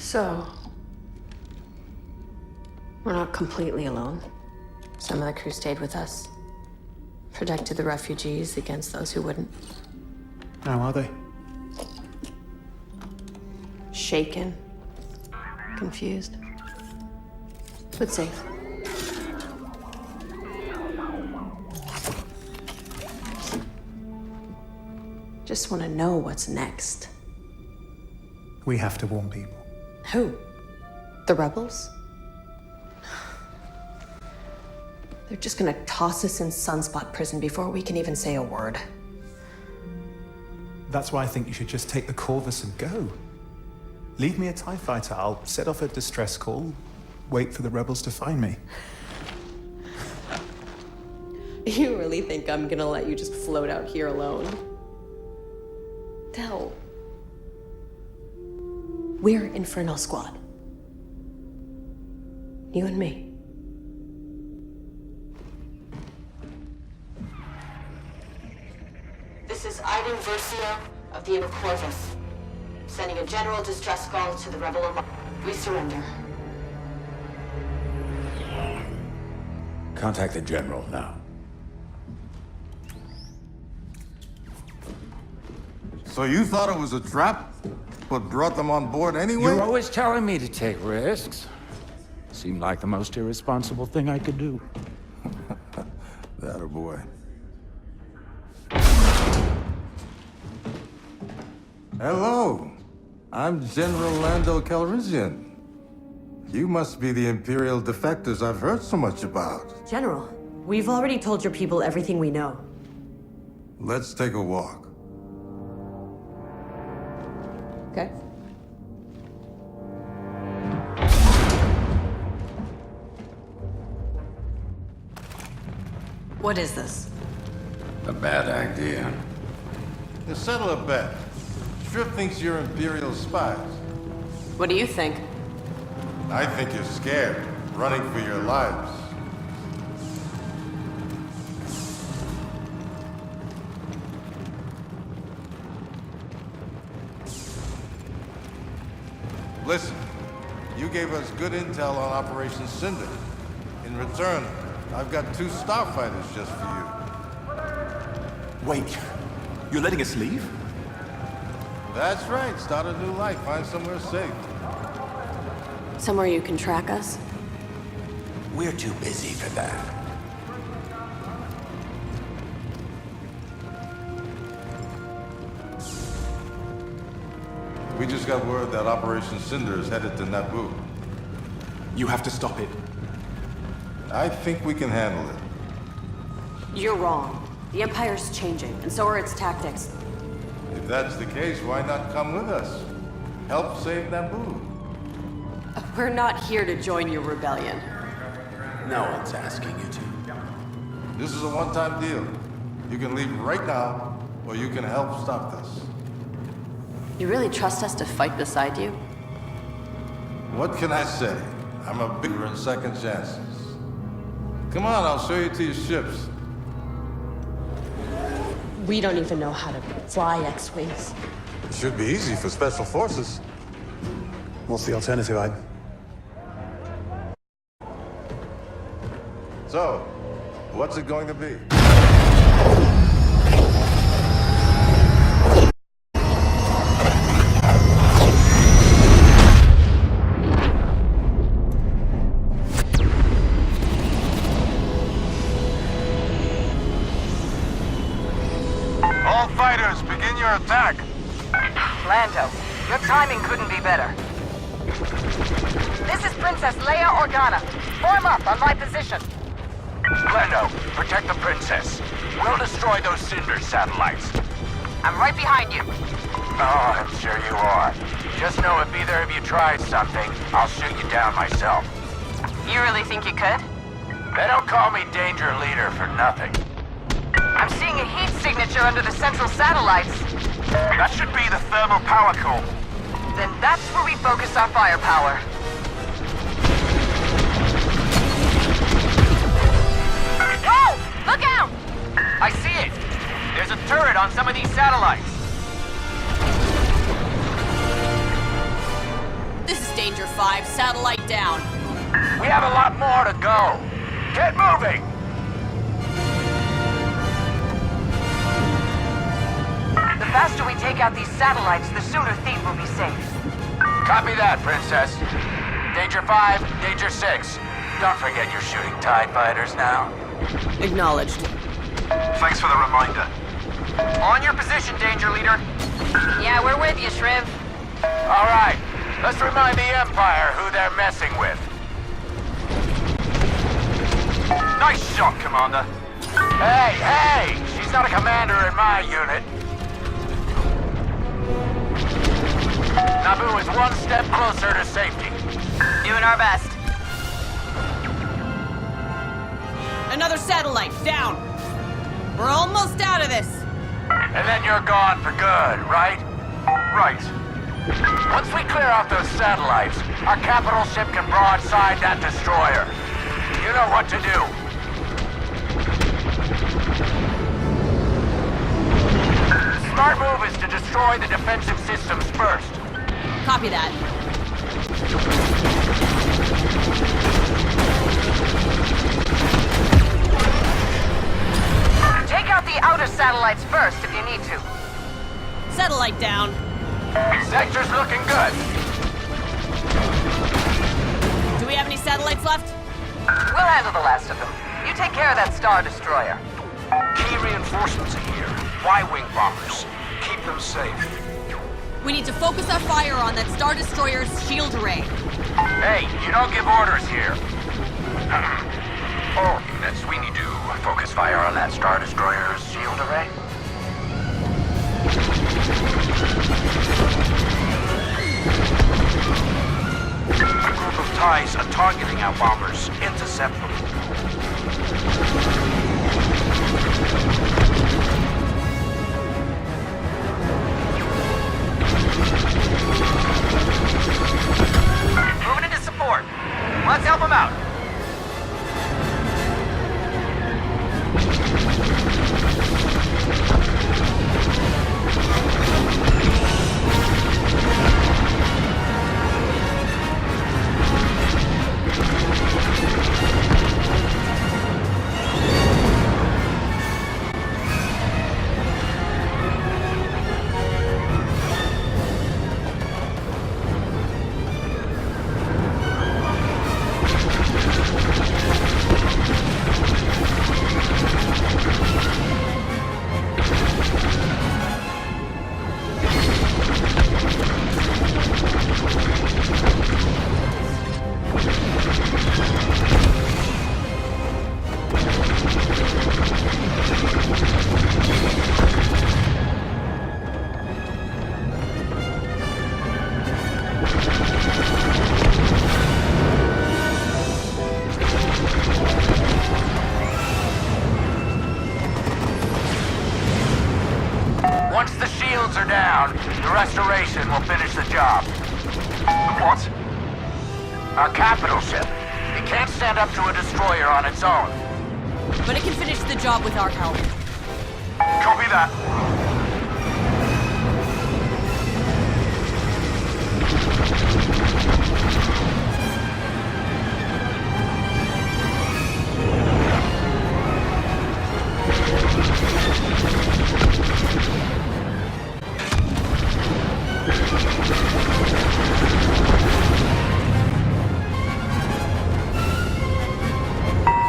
So, we're not completely alone. Some of the crew stayed with us, protected the refugees against those who wouldn't. How are they? Shaken, confused, but safe. Just want to know what's next. We have to warn people. Who? The rebels? They're just gonna toss us in Sunspot Prison before we can even say a word. That's why I think you should just take the Corvus and go. Leave me a TIE fighter. I'll set off a distress call, wait for the rebels to find me. You really think I'm gonna let you just float out here alone? Hell. We're Inferno Squad. You and me. This is Iden Versio of the Corvus, sending a general distress call to the Rebel Alliance. We surrender. Contact the General now. So you thought it was a trap, but brought them on board anyway? You're always telling me to take risks. Seemed like the most irresponsible thing I could do. That a boy. Hello, I'm General Lando Calrissian. You must be the Imperial defectors I've heard so much about. General, we've already told your people everything we know. Let's take a walk. Okay? What is this? A bad idea. You settle a bet. Sure thinks you're Imperial spies. What do you think? I think you're scared, running for your lives. Listen, you gave us good intel on Operation Cinder. In return, I've got 2 starfighters just for you. Wait, you're letting us leave? That's right. Start a new life. Find somewhere safe. Somewhere you can track us? We're too busy for that. We just got word that Operation Cinder is headed to Naboo. You have to stop it. I think we can handle it. You're wrong. The Empire's changing, and so are its tactics. If that's the case, why not come with us? Help save Naboo. We're not here to join your rebellion. No one's asking you to. This is a one-time deal. You can leave right now, or you can help stop this. You really trust us to fight beside you? What can I say? I'm a believer in second chances. Come on, I'll show you to your ships. We don't even know how to fly X-Wings. It should be easy for Special Forces. What's the alternative, Iden? So, what's it going to be? All fighters, begin your attack. Lando, your timing couldn't be better. This is Princess Leia Organa. Form up on my position. Lando, protect the princess. We'll destroy those Cinder satellites. I'm right behind you. Oh, I'm sure you are. Just know if either of you tries something, I'll shoot you down myself. You really think you could? They don't call me Danger Leader for nothing. I'm seeing a heat signature under the central satellites. That should be the thermal power core. Then that's where we focus our firepower. Whoa! Look out! I see it. There's a turret on some of these satellites. This is Danger 5. Satellite down. We have a lot more to go. Get moving! The faster we take out these satellites, the sooner Thief will be safe. Copy that, Princess. Danger 5, Danger 6. Don't forget you're shooting TIE fighters now. Acknowledged. Thanks for the reminder. On your position, Danger Leader. Yeah, we're with you, Shriv. All right, let's remind the Empire who they're messing with. Nice shot, Commander. Hey! She's not a commander in my unit. Naboo is one step closer to safety. Doing our best. Another satellite, down. We're almost out of this. And then you're gone for good, right? Right. Once we clear off those satellites, our capital ship can broadside that destroyer. You know what to do. The smart move is to destroy the defensive systems first. Copy that. Take out the outer satellites first if you need to. Satellite down. Sector's looking good. Do we have any satellites left? We'll handle the last of them. You take care of that Star Destroyer. Key reinforcements are here. Y-wing bombers. Keep them safe. We need to focus our fire on that Star Destroyer's shield array. Hey, you don't give orders here. All units, we need to focus fire on that Star Destroyer's shield array. A group of TIEs are targeting our bombers. Intercept them. Moving into support. Let's help them out. Once the shields are down, the restoration will finish the job. What? Our capital ship. It can't stand up to a destroyer on its own. But it can finish the job with our help. Copy that.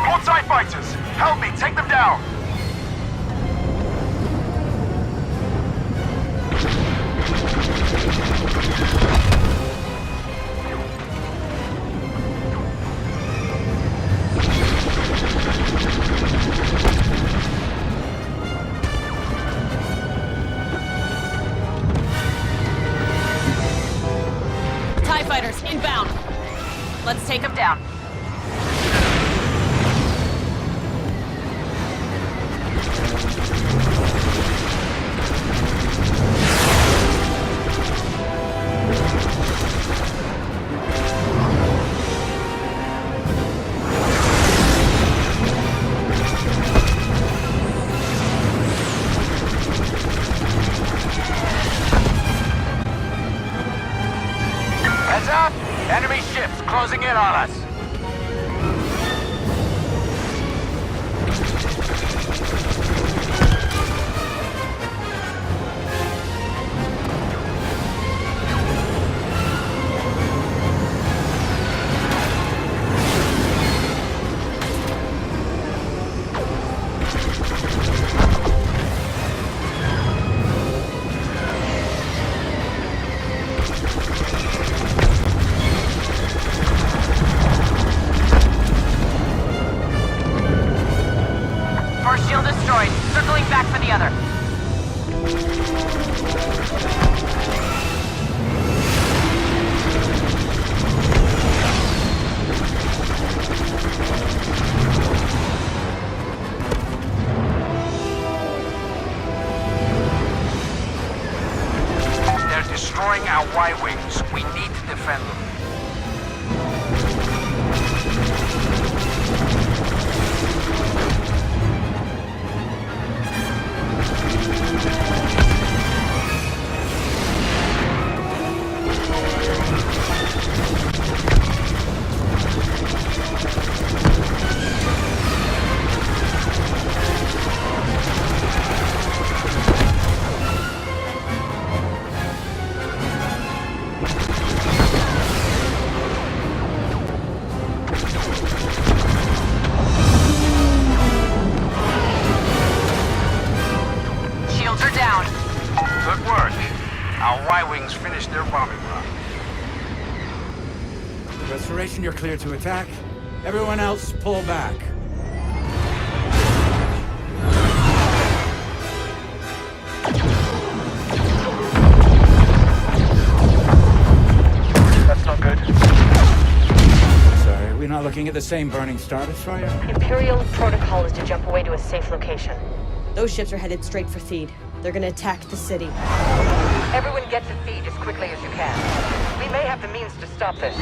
All TIE fighters, help me take them down. TIE fighters, inbound. Let's take them down. Heads up! It's closing in on us. First shield destroyed. Circling back for the other. They're destroying our Y-wings. We need to defend them. Shields are down. Good work. Our Y-wings finished their bombing run. Restoration, you're clear to attack. Everyone else, pull back. That's not good. Sorry, we're not looking at the same burning Star Destroyer? Imperial protocol is to jump away to a safe location. Those ships are headed straight for Theed. They're gonna attack the city. Everyone get to feed as quickly as you can. We may have the means to stop this.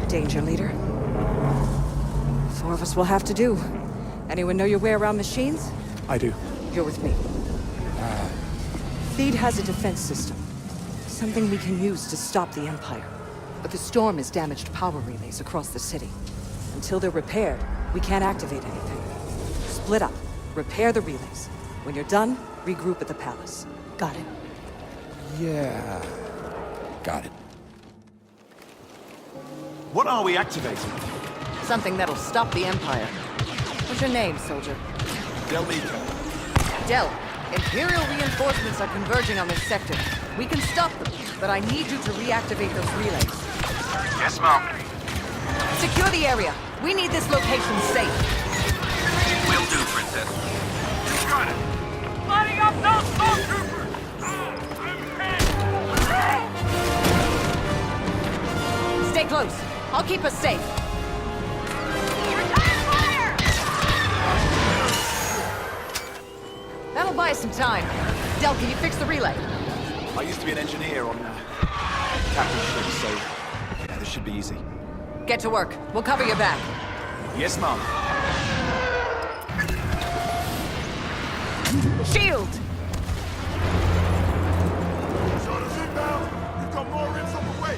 Danger, leader. 4 of us will have to do. Anyone know your way around machines? I do. You're with me. Theed has a defense system. Something we can use to stop the Empire. But the storm has damaged power relays across the city. Until they're repaired, we can't activate anything. Split up. Repair the relays. When you're done, regroup at the palace. Got it. Yeah. Got it. What are we activating? Something that'll stop the Empire. What's your name, soldier? Del Miko. Del, Imperial reinforcements are converging on this sector. We can stop them, but I need you to reactivate those relays. Yes, Mom. Secure the area. We need this location safe. Will do, Princess. Got it. Lining up those stormtroopers! Stay close. I'll keep us safe. Return fire! That'll buy us some time. Del, can you fix the relay? I used to be an engineer on captain ships, so yeah, this should be easy. Get to work. We'll cover your back. Yes, Mom. Shield! We've got more rips on the way.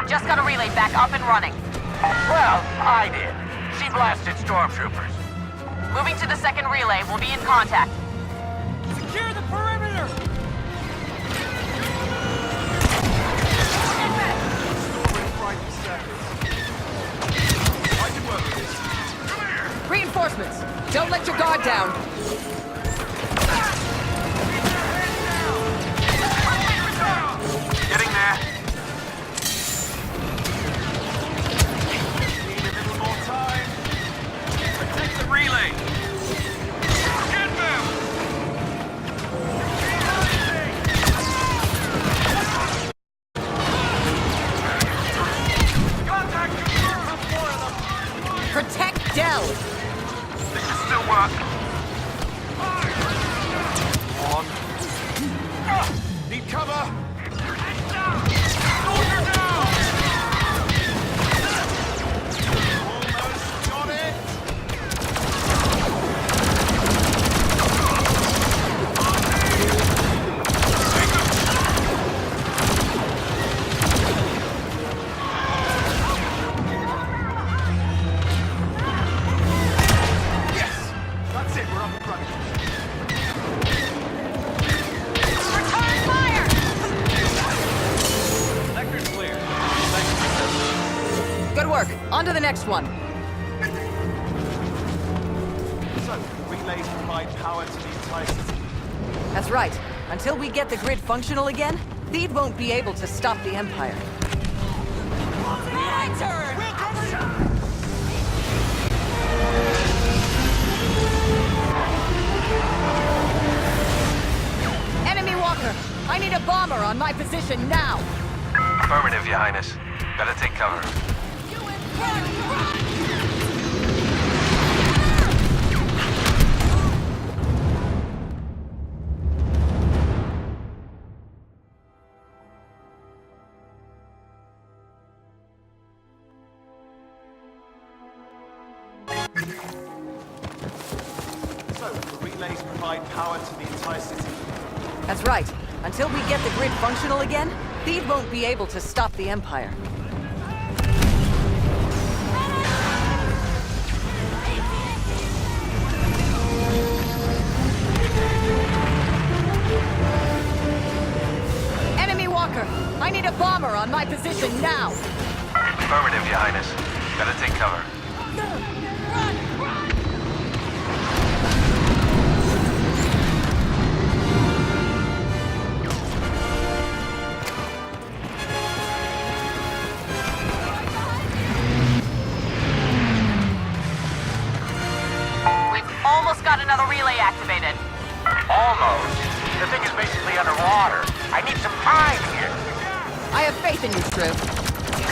Just got a relay back up and running. Well, I did. She blasted stormtroopers. Moving to the second relay. We'll be in contact. Secure the perimeter! Reinforcements! Don't let your guard down! Getting there. Need a little more time. Protect the relay. Get them! Contact confirmed from 4 of them. Protect Del! This should still work. Fire! Need cover! Soldier down! Almost got it! Yes! That's it, we're up and running. Return fire! Sector's clear. Thanks. Good work. On to the next one. So, relays provide power to the entire city. That's right. Until we get the grid functional again, Theed won't be able to stop the Empire. My turn! We'll cover you! Enemy walker! I need a bomber on my position now! Affirmative, Your Highness. Better take cover. So, the relays provide power to the entire city. That's right. Until we get the grid functional again, Theed won't be able to stop the Empire. Enemy walker! I need a bomber on my position now! Affirmative, Your Highness. Better take cover. We've almost got another relay activated. Almost. The thing is basically underwater. I need some time here. I have faith in you, Crew.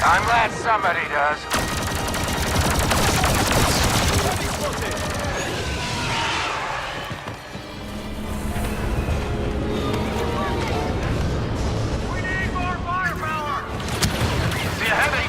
I'm glad somebody does. We need more firepower! See you heavy.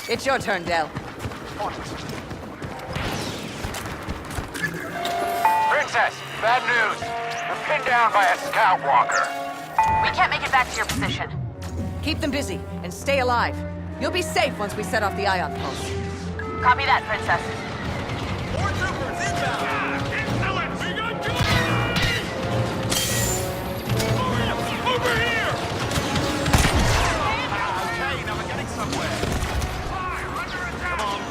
It's your turn, Del. Princess, bad news. We're pinned down by a scout walker. We can't make it back to your position. Keep them busy and stay alive. You'll be safe once we set off the ion pulse. Copy that, Princess. More troopers inbound! Excellent! We got good! Over here! Okay, now we're getting somewhere. Come on!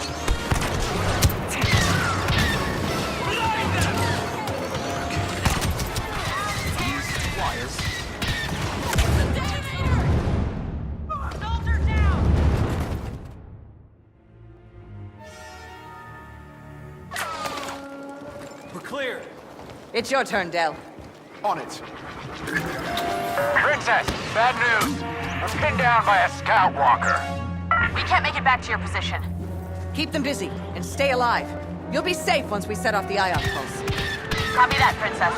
These wires. Soldier down! We're clear. It's your turn, Del. On it. Princess, bad news. We're pinned down by a scout walker. We can't make it back to your position. Keep them busy and stay alive. You'll be safe once we set off the ion pulse. Copy that, Princess.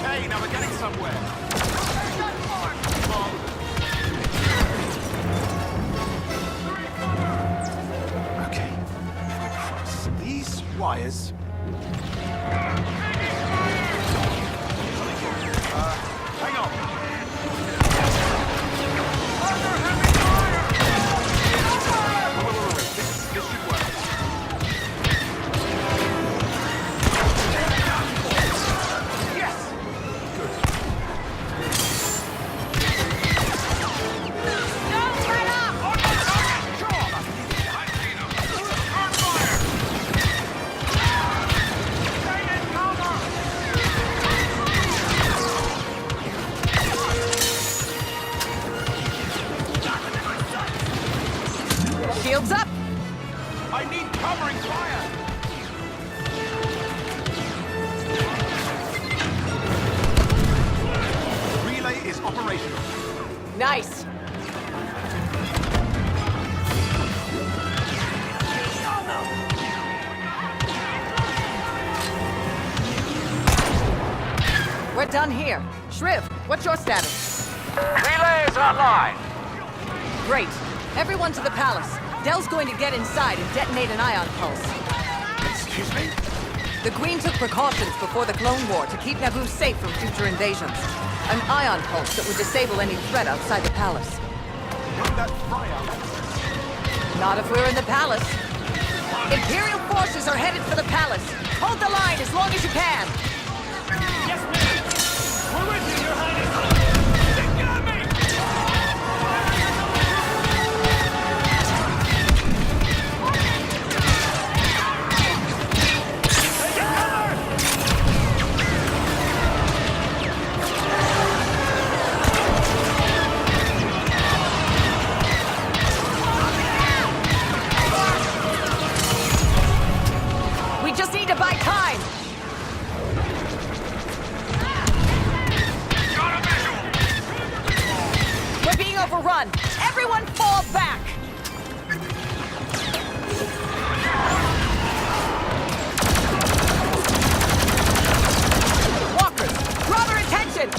Okay, now we're getting somewhere. Come on. Okay. Cross these wires. Shields up! I need covering fire! Relay is operational. Nice! We're done here. Shriv, what's your status? Relay is online. Great. Everyone to the palace. Dell's going to get inside and detonate an ion pulse. Excuse me? The Queen took precautions before the Clone War to keep Naboo safe from future invasions. An ion pulse that would disable any threat outside the palace. Won't that fry out? Not if we're in the palace. Imperial forces are headed for the palace. Hold the line as long as you can. Yes, ma'am! We're with you, Your Highness! They got me! Take cover! We just need to buy time. We're being overrun. Everyone fall back. Walkers, draw their attention.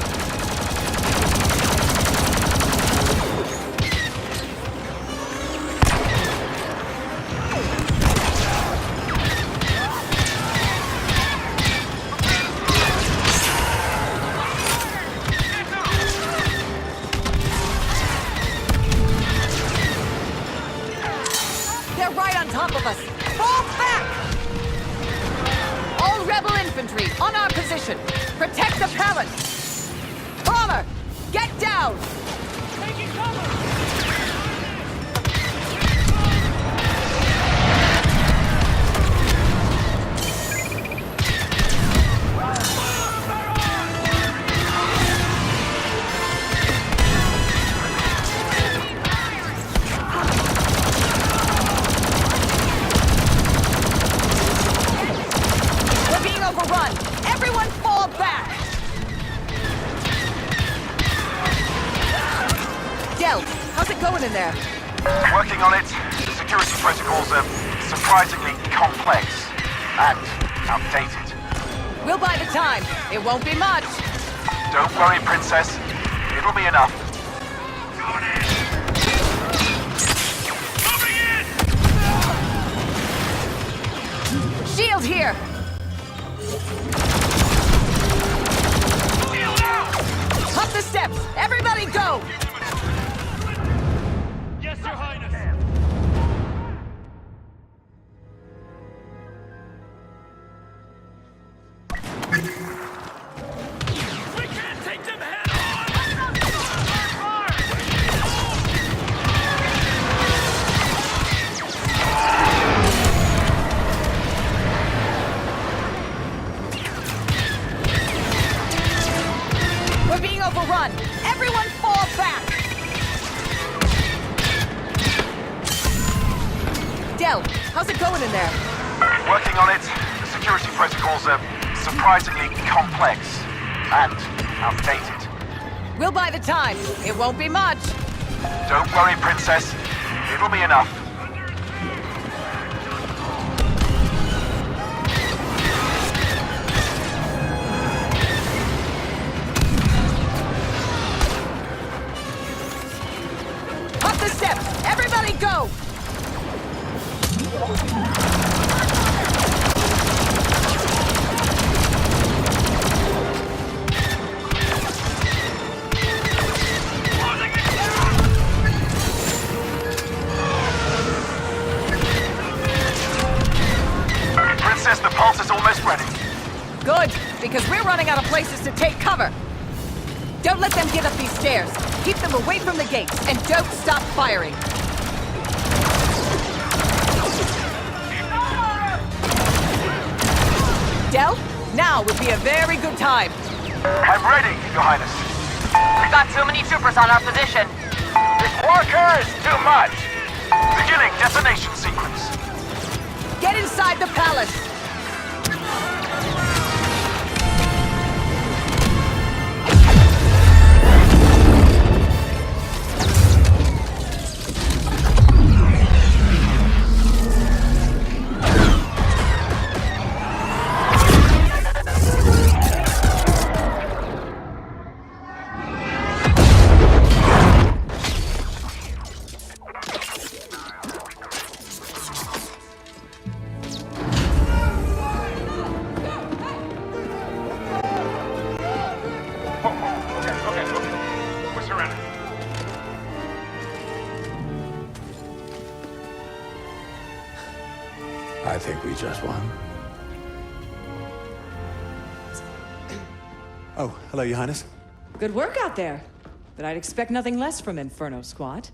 They're right on top of us. Fall back! All rebel infantry on our position. Protect the palace. Bomber, get down! Taking cover! We're being overrun. Everyone fall back! Del, how's it going in there? Working on it. The security protocols are surprisingly complex and outdated. We'll buy the time. It won't be much. Don't worry, Princess. It'll be enough. Shield here! Up the steps! Everybody go! Yes, Your Highness! We can't take them head We're being overrun! Everyone fall back! Del, how's it going in there? Working on it. The security protocols are surprisingly complex and outdated. We'll buy the time. It won't be much. Don't worry, Princess. It'll be enough. Up the steps! Everybody go! Princess, the pulse is almost ready. Good, because we're running out of places to take cover. Don't let them get up these stairs. Keep them away from the gates, and don't stop firing. Del, now would be a very good time. I'm ready, Your Highness. We've got too many troopers on our position. This walker is too much. Beginning detonation sequence. Get inside the palace! I think we just won. Oh, hello, Your Highness. Good work out there. But I'd expect nothing less from Inferno Squad.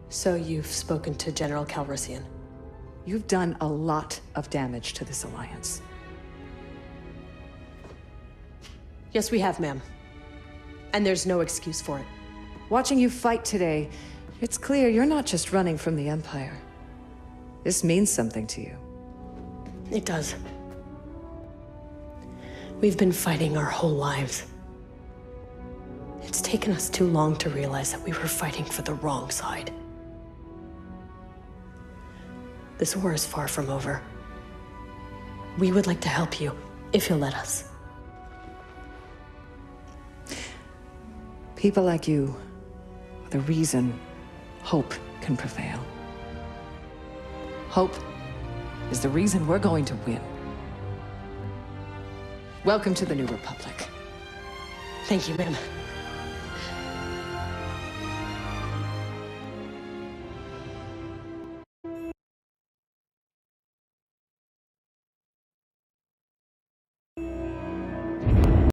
So you've spoken to General Calrissian? You've done a lot of damage to this alliance. Yes, we have, ma'am. And there's no excuse for it. Watching you fight today, it's clear you're not just running from the Empire. This means something to you. It does. We've been fighting our whole lives. It's taken us too long to realize that we were fighting for the wrong side. This war is far from over. We would like to help you, if you'll let us. People like you are the reason hope can prevail. Hope is the reason we're going to win. Welcome to the New Republic. Thank you, ma'am.